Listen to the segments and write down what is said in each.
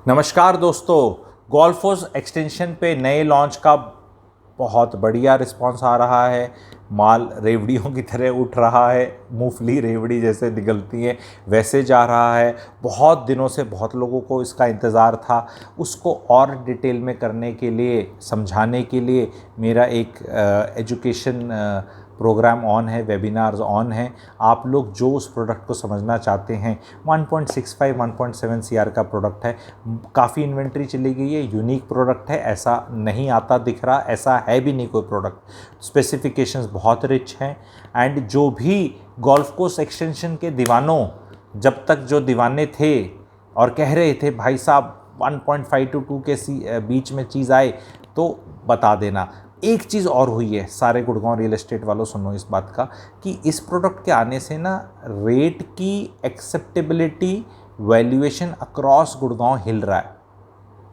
नमस्कार दोस्तों, गोल्फोस एक्सटेंशन पे नए लॉन्च का बहुत बढ़िया रिस्पांस आ रहा है। माल रेवड़ियों की तरह उठ रहा है, मूंगफली रेवड़ी जैसे निकलती है वैसे जा रहा है। बहुत दिनों से बहुत लोगों को इसका इंतज़ार था। उसको और डिटेल में करने के लिए, समझाने के लिए मेरा एक एजुकेशन प्रोग्राम ऑन है, वेबिनार्स ऑन हैं। आप लोग जो उस प्रोडक्ट को समझना चाहते हैं, 1.65 1.7 CR का प्रोडक्ट है। काफ़ी इन्वेंट्री चली गई है, यूनिक प्रोडक्ट है, ऐसा नहीं आता दिख रहा, ऐसा है भी नहीं कोई प्रोडक्ट। स्पेसिफिकेशंस बहुत रिच हैं। एंड जो भी गोल्फ कोर्स एक्सटेंशन के दीवानों, जब तक जो दीवाने थे और कह रहे थे भाई साहब 1.5 to 2 के बीच में चीज़ आए तो बता देना। एक चीज़ और हुई है, सारे गुड़गांव रियल एस्टेट वालों सुनो इस बात का, कि इस प्रोडक्ट के आने से ना रेट की एक्सेप्टेबिलिटी, वैल्यूएशन अक्रॉस गुड़गांव हिल रहा है,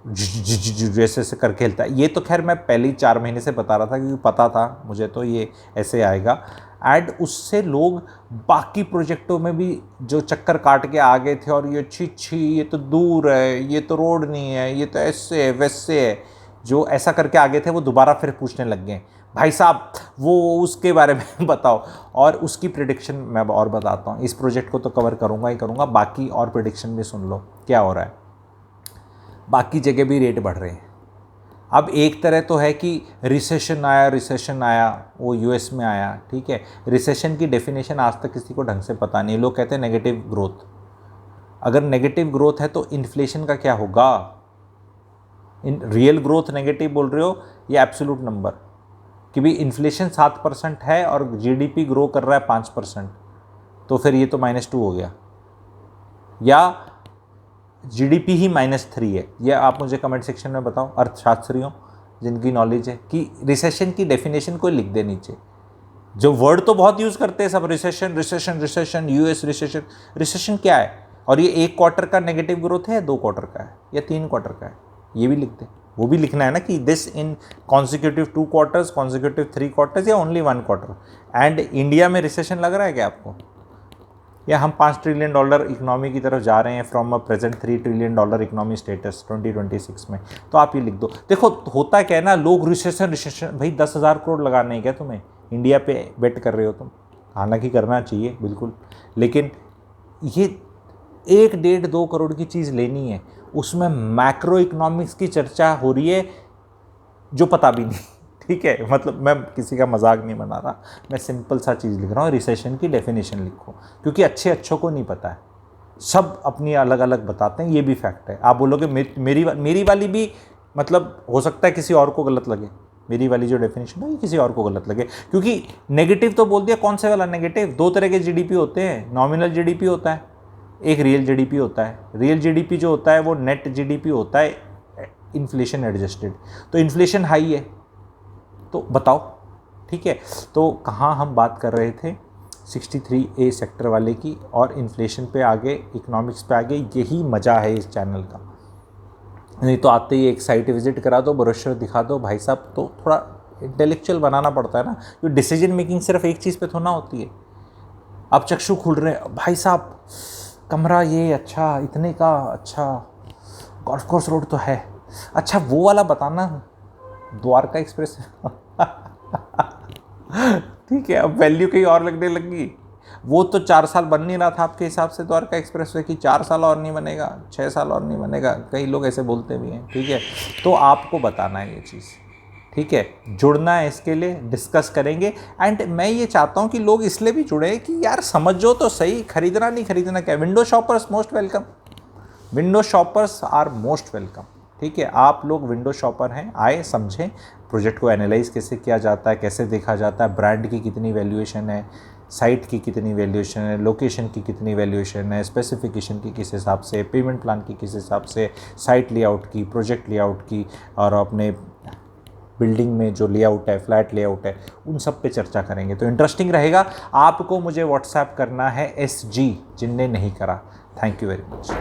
जैसे से करके हिलता है। ये तो खैर मैं पहले ही 4 महीने से बता रहा था, क्योंकि पता था मुझे तो ये ऐसे आएगा। एंड उससे लोग बाकी प्रोजेक्टों में भी जो चक्कर काट के आ गए थे और ये छी ये तो दूर है, ये तो रोड नहीं है, ये तो ऐसे है वैसे है, जो ऐसा करके आ गए थे वो दोबारा फिर पूछने लग गए भाई साहब वो उसके बारे में बताओ। और उसकी प्रिडिक्शन मैं और बताता हूँ। इस प्रोजेक्ट को तो कवर करूँगा ही करूँगा, बाकी और प्रिडिक्शन भी सुन लो क्या हो रहा है। बाकी जगह भी रेट बढ़ रहे हैं। अब एक तरह तो है कि रिसेशन आया, वो यूएस में आया, ठीक है। रिसेशन की डेफिनेशन आज तक किसी को ढंग से पता नहीं। लोग कहते हैं नेगेटिव ग्रोथ। अगर नेगेटिव ग्रोथ है तो इन्फ्लेशन का क्या होगा? इन रियल ग्रोथ नेगेटिव बोल रहे हो या एब्सोल्यूट नंबर? कि भाई इन्फ्लेशन 7% है और जीडीपी ग्रो कर रहा है 5%, तो फिर ये तो -2 हो गया, या जीडीपी ही -3 है? यह आप मुझे कमेंट सेक्शन में बताओ, अर्थशास्त्रियों जिनकी नॉलेज है, कि रिसेशन की डेफिनेशन कोई लिख दे नीचे। जो वर्ड तो बहुत यूज़ करते हैं सब, रिसेशन, यूएस रिसेशन। रिसेशन क्या है? और ये 1 क्वार्टर का नेगेटिव ग्रोथ है या 2 क्वार्टर का है या 3 क्वार्टर का है? ये भी लिख दे। वो भी लिखना है ना कि this in consecutive 2 quarters, consecutive 3 quarters, या ओनली 1 क्वार्टर। एंड इंडिया में रिसेशन लग रहा है क्या आपको? या हम $5 ट्रिलियन इकोनॉमी की तरफ जा रहे हैं from a present $3 trillion economy status 2026 में? तो आप ये लिख दो। देखो होता क्या है ना, लोग रिसेशन भाई 10,000 करोड़ लगाने हैं क्या तुम्हें? इंडिया पे बेट कर रहे हो तुम? हालांकि करना चाहिए बिल्कुल, लेकिन ये 1-1.5-2 करोड़ की चीज़ लेनी है, उसमें मैक्रो इकोनॉमिक्स की चर्चा हो रही है जो पता भी नहीं, ठीक है। मतलब मैं किसी का मजाक नहीं बना रहा, मैं सिंपल सा चीज़ लिख रहा हूँ। रिसेशन की डेफिनेशन लिखो, क्योंकि अच्छों को नहीं पता है, सब अपनी अलग अलग बताते हैं, ये भी फैक्ट है। आप बोलोगे मेरी वाली भी, मतलब हो सकता है किसी और को गलत लगे, मेरी वाली जो डेफिनेशन है ये किसी और को गलत लगे, क्योंकि नेगेटिव तो बोल दिया। कौन से वाला नेगेटिव? 2 तरह के जीडीपी होते हैं, नॉमिनल जीडीपी होता है, एक रियल जीडीपी होता है। रियल जीडीपी जो होता है वो नेट जीडीपी होता है, इन्फ्लेशन एडजस्टेड। तो इन्फ्लेशन हाई है तो बताओ, ठीक है। तो कहाँ हम बात कर रहे थे? 63A सेक्टर वाले की, और इन्फ्लेशन पे आगे, इकोनॉमिक्स पे आगे। यही मज़ा है इस चैनल का। नहीं तो आते ही एक साइट विजिट करा दो, ब्रोशर दिखा दो भाई साहब, तो थोड़ा इंटेलेक्चुअल बनाना पड़ता है ना। जो डिसीजन मेकिंग सिर्फ एक चीज़ पे थोड़ा ना होती है। अब चक्षु खुल रहे हैं भाई साहब, कमरा ये अच्छा, इतने का, अच्छा गोल्फ कोर्स रोड तो है, अच्छा वो वाला बताना, द्वारका एक्सप्रेस ठीक है। अब वैल्यू कहीं और लगने लगी। वो तो 4 साल बन नहीं रहा था आपके हिसाब से द्वारका एक्सप्रेस वे, की 4 साल और नहीं बनेगा, 6 साल और नहीं बनेगा, कई लोग ऐसे बोलते भी हैं, ठीक है। तो आपको बताना है ये चीज़, ठीक है। जुड़ना है इसके लिए, डिस्कस करेंगे। एंड मैं ये चाहता हूँ कि लोग इसलिए भी जुड़े कि यार समझो तो सही, खरीदना नहीं खरीदना क्या। Window shoppers most welcome, window shoppers are most welcome, ठीक है। आप लोग विंडो शॉपर हैं, आए समझें प्रोजेक्ट को एनालाइज कैसे किया जाता है, कैसे देखा जाता है, ब्रांड की कितनी वैल्यूएशन है, साइट की कितनी वैल्यूएशन है, लोकेशन की कितनी वैल्यूएशन है, स्पेसिफिकेशन की किस हिसाब से, पेमेंट प्लान की किस हिसाब से, साइट लेआउट की, प्रोजेक्ट लेआउट की, और अपने बिल्डिंग में जो लेआउट है, फ्लैट लेआउट है, उन सब पे चर्चा करेंगे। तो इंटरेस्टिंग रहेगा। आपको मुझे व्हाट्सएप करना है SG, जिनने नहीं करा। Thank you very much.